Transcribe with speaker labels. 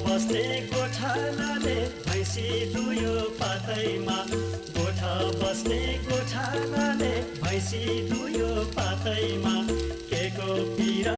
Speaker 1: बस्ने गोठालाले भैँसी दुयो पातैमा गोठा बस्ने गोठालाले भैँसी दुयो पातैमा के को पिरा